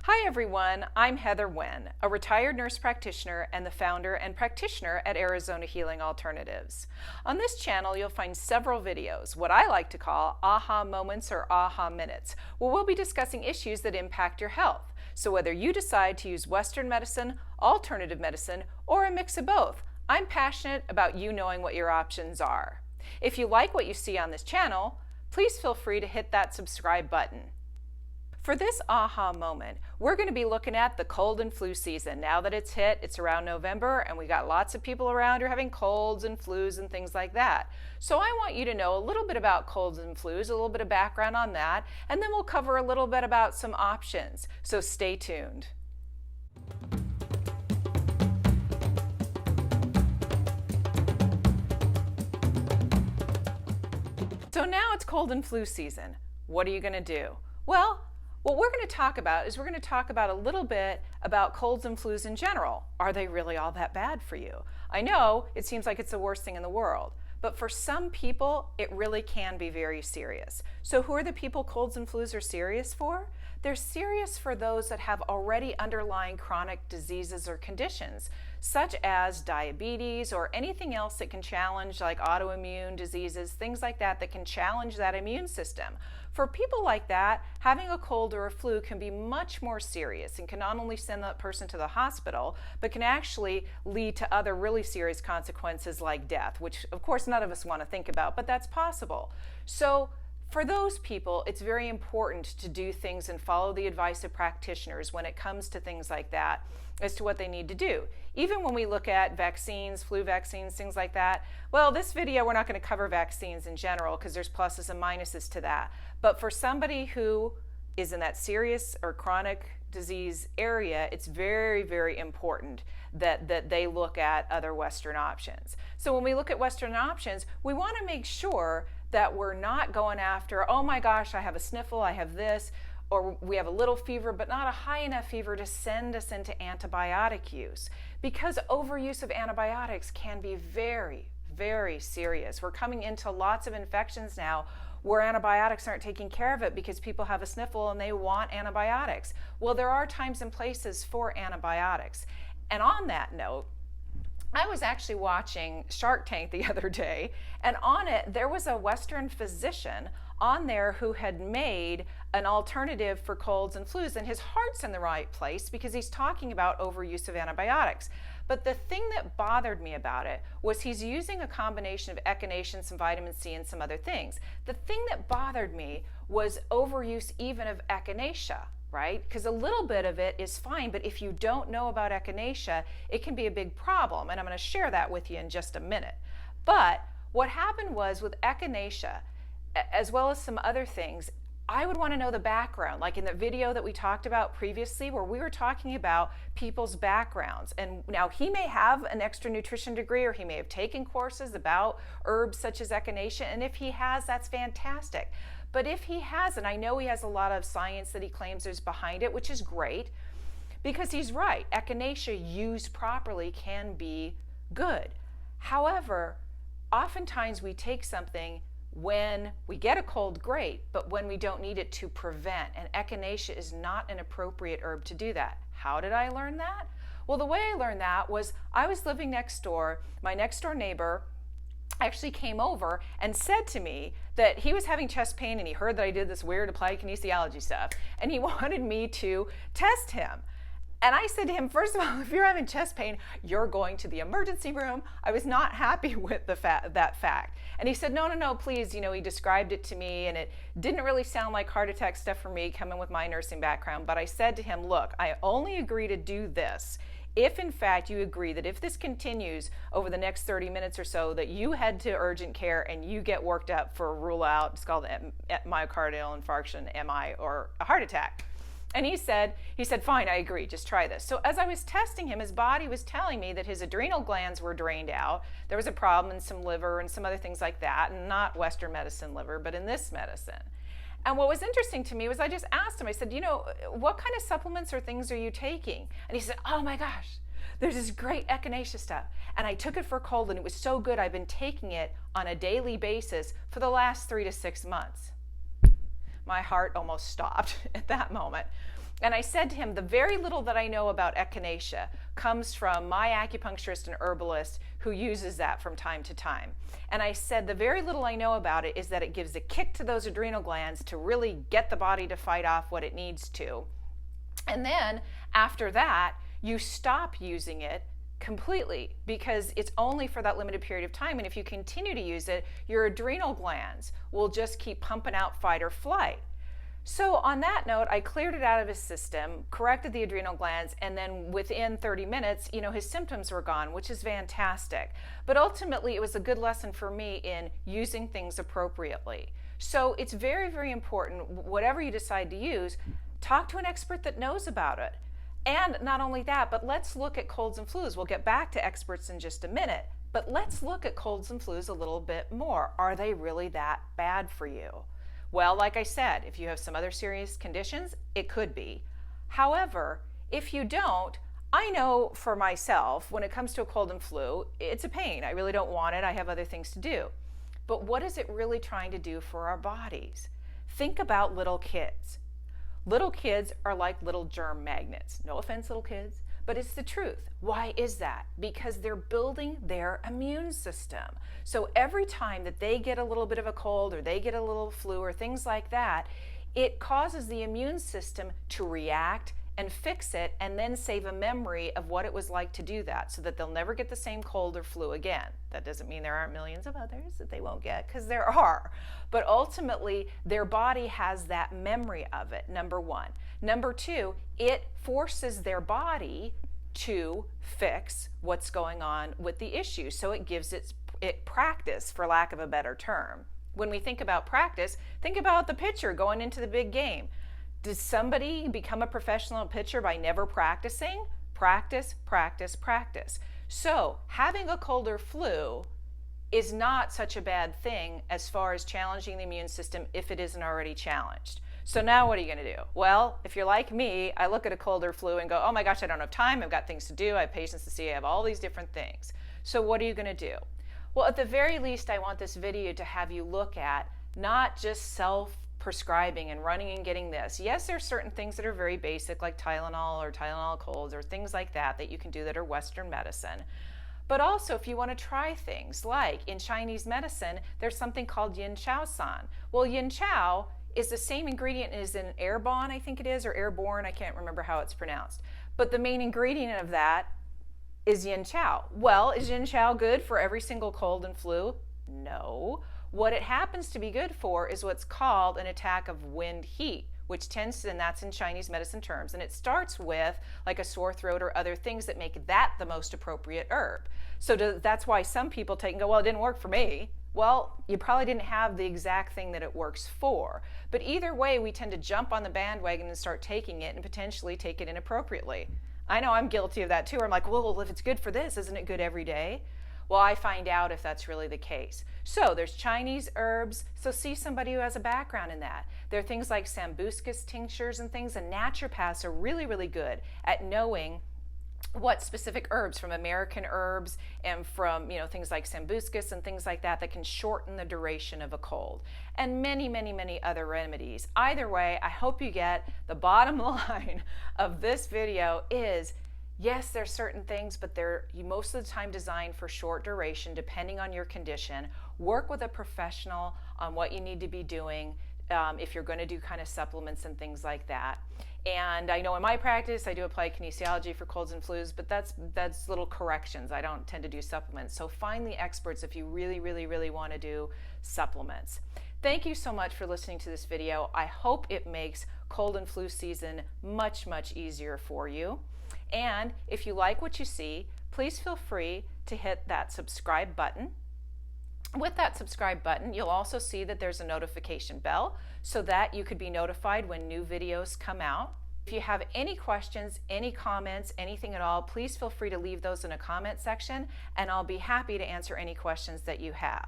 Hi everyone, I'm Heather Wen, a retired nurse practitioner and the founder and practitioner at Arizona Healing Alternatives. On this channel you'll find several videos, what I like to call aha moments or aha minutes, where we'll be discussing issues that impact your health. So whether you decide to use Western medicine, alternative medicine, or a mix of both, I'm passionate about you knowing what your options are. If you like what you see on this channel, please feel free to hit that subscribe button. For this aha moment, we're going to be looking at the cold and flu season. Now that it's hit, it's around November, and we got lots of people around who are having colds and flus and things like that. So I want you to know a little bit about colds and flus, a little bit of background on that, and then we'll cover a little bit about some options. So stay tuned. So now it's cold and flu season. What are you going to do? Well, what we're going to talk about is we're going to talk about a little bit about colds and flus in general. Are they really all that bad for you? I know it seems like it's the worst thing in the world, but for some people, it really can be very serious. So who are the people colds and flus are serious for? They're serious for those that have already underlying chronic diseases or conditions, such as diabetes or anything else that can challenge, like autoimmune diseases, things like that can challenge that immune system. For people like that, having a cold or a flu can be much more serious and can not only send that person to the hospital, but can actually lead to other really serious consequences like death, which of course none of us want to think about, but that's possible. So for those people, it's very important to do things and follow the advice of practitioners when it comes to things like that as to what they need to do. Even when we look at vaccines, flu vaccines, things like that, well, this video we're not going to cover vaccines in general because there's pluses and minuses to that. But for somebody who is in that serious or chronic disease area, it's very, very important that they look at other Western options. So when we look at Western options, we want to make sure that we're not going after, oh my gosh, I have a sniffle, I have this, or we have a little fever, but not a high enough fever to send us into antibiotic use. Because overuse of antibiotics can be very, very serious. We're coming into lots of infections now where antibiotics aren't taking care of it because people have a sniffle and they want antibiotics. Well, there are times and places for antibiotics. And on that note, I was actually watching Shark Tank the other day, and on it there was a Western physician on there who had made an alternative for colds and flus, and his heart's in the right place because he's talking about overuse of antibiotics. But the thing that bothered me about it was he's using a combination of echinacea, some vitamin C, and some other things. The thing that bothered me was overuse even of echinacea, right? Because a little bit of it is fine, but if you don't know about echinacea, it can be a big problem, and I'm going to share that with you in just a minute. But what happened was with echinacea, as well as some other things, I would want to know the background, like in the video that we talked about previously where we were talking about people's backgrounds. And now he may have an extra nutrition degree or he may have taken courses about herbs such as echinacea, and if he has, that's fantastic. But if he hasn't, I know he has a lot of science that he claims is behind it, which is great, because he's right. Echinacea used properly can be good. However, oftentimes we take something when we get a cold, great, but when we don't need it to prevent, and echinacea is not an appropriate herb to do that. How did I learn that? Well, the way I learned that was I was living next door. My next door neighbor actually came over and said to me that he was having chest pain and he heard that I did this weird applied kinesiology stuff and he wanted me to test him. And I said to him, first of all, if you're having chest pain, you're going to the emergency room. I was not happy with that fact. And he said, no, please. You know, he described it to me and it didn't really sound like heart attack stuff for me coming with my nursing background. But I said to him, look, I only agree to do this if in fact you agree that if this continues over the next 30 minutes or so, that you head to urgent care and you get worked up for a rule out, it's called myocardial infarction, MI, or a heart attack. And he said, fine, I agree, just try this. So as I was testing him, his body was telling me that his adrenal glands were drained out. There was a problem in some liver and some other things like that, and not Western medicine liver, but in this medicine. And what was interesting to me was I just asked him, I said, you know, what kind of supplements or things are you taking? And he said, oh my gosh, there's this great echinacea stuff. And I took it for a cold and it was so good, I've been taking it on a daily basis for the last 3 to 6 months. My heart almost stopped at that moment And I said to him, the very little that I know about echinacea comes from my acupuncturist and herbalist who uses that from time to time. And I said, the very little I know about it is that it gives a kick to those adrenal glands to really get the body to fight off what it needs to. And then after that, you stop using it completely because it's only for that limited period of time. And if you continue to use it, your adrenal glands will just keep pumping out fight or flight. So on that note, I cleared it out of his system, corrected the adrenal glands, and then within 30 minutes, his symptoms were gone, which is fantastic. But ultimately, it was a good lesson for me in using things appropriately. So it's very, very important, whatever you decide to use, talk to an expert that knows about it. And not only that, but let's look at colds and flus. We'll get back to experts in just a minute, but let's look at colds and flus a little bit more. Are they really that bad for you? Well, like I said, if you have some other serious conditions, it could be. However, if you don't, I know for myself, when it comes to a cold and flu, it's a pain. I really don't want it. I have other things to do. But what is it really trying to do for our bodies? Think about little kids. Little kids are like little germ magnets. No offense, little kids, but it's the truth. Why is that? Because they're building their immune system. So every time that they get a little bit of a cold or they get a little flu or things like that, it causes the immune system to react and fix it and then save a memory of what it was like to do that so that they'll never get the same cold or flu again. That doesn't mean there aren't millions of others that they won't get, because there are. But ultimately, their body has that memory of it, number one. Number two, it forces their body to fix what's going on with the issue. So it gives it practice, for lack of a better term. When we think about practice, think about the pitcher going into the big game. Does somebody become a professional pitcher by never practicing? Practice, practice, practice. So having a cold or flu is not such a bad thing as far as challenging the immune system if it isn't already challenged. So now what are you going to do? Well, if you're like me, I look at a cold or flu and go, oh my gosh, I don't have time. I've got things to do. I have patients to see. I have all these different things. So what are you going to do? Well, at the very least, I want this video to have you look at not just self-prescribing and running and getting this. Yes, there are certain things that are very basic, like Tylenol or Tylenol colds or things like that you can do that are Western medicine. But also, if you want to try things like in Chinese medicine, there's something called yin chow san. Well, yin chow is the same ingredient as in airborne, I think it is, or airborne, I can't remember how it's pronounced. But the main ingredient of that is yin chow. Well, is yin chow good for every single cold and flu? No. What it happens to be good for is what's called an attack of wind heat, which tends to, and that's in Chinese medicine terms, and it starts with like a sore throat or other things that make that the most appropriate herb. So that's why some people take and go, well, it didn't work for me. Well, you probably didn't have the exact thing that it works for. But either way, we tend to jump on the bandwagon and start taking it and potentially take it inappropriately. I know I'm guilty of that too. I'm like, well, if it's good for this, isn't it good every day? Well, I find out if that's really the case. So there's Chinese herbs, so see somebody who has a background in that. There are things like sambucus tinctures and things, and naturopaths are really, really good at knowing what specific herbs from American herbs and from things like sambucus and things like that can shorten the duration of a cold, and many, many, many other remedies. Either way, I hope you get the bottom line of this video is, yes, there's certain things, but they're most of the time designed for short duration depending on your condition. Work with a professional on what you need to be doing if you're going to do kind of supplements and things like that. And I know in my practice I do apply kinesiology for colds and flus, but that's little corrections. I don't tend to do supplements. So find the experts if you really, really, really want to do supplements. Thank you so much for listening to this video. I hope it makes cold and flu season much, much easier for you. And if you like what you see, please feel free to hit that subscribe button. With that subscribe button, you'll also see that there's a notification bell so that you could be notified when new videos come out. If you have any questions, any comments, anything at all, please feel free to leave those in a comment section, and I'll be happy to answer any questions that you have.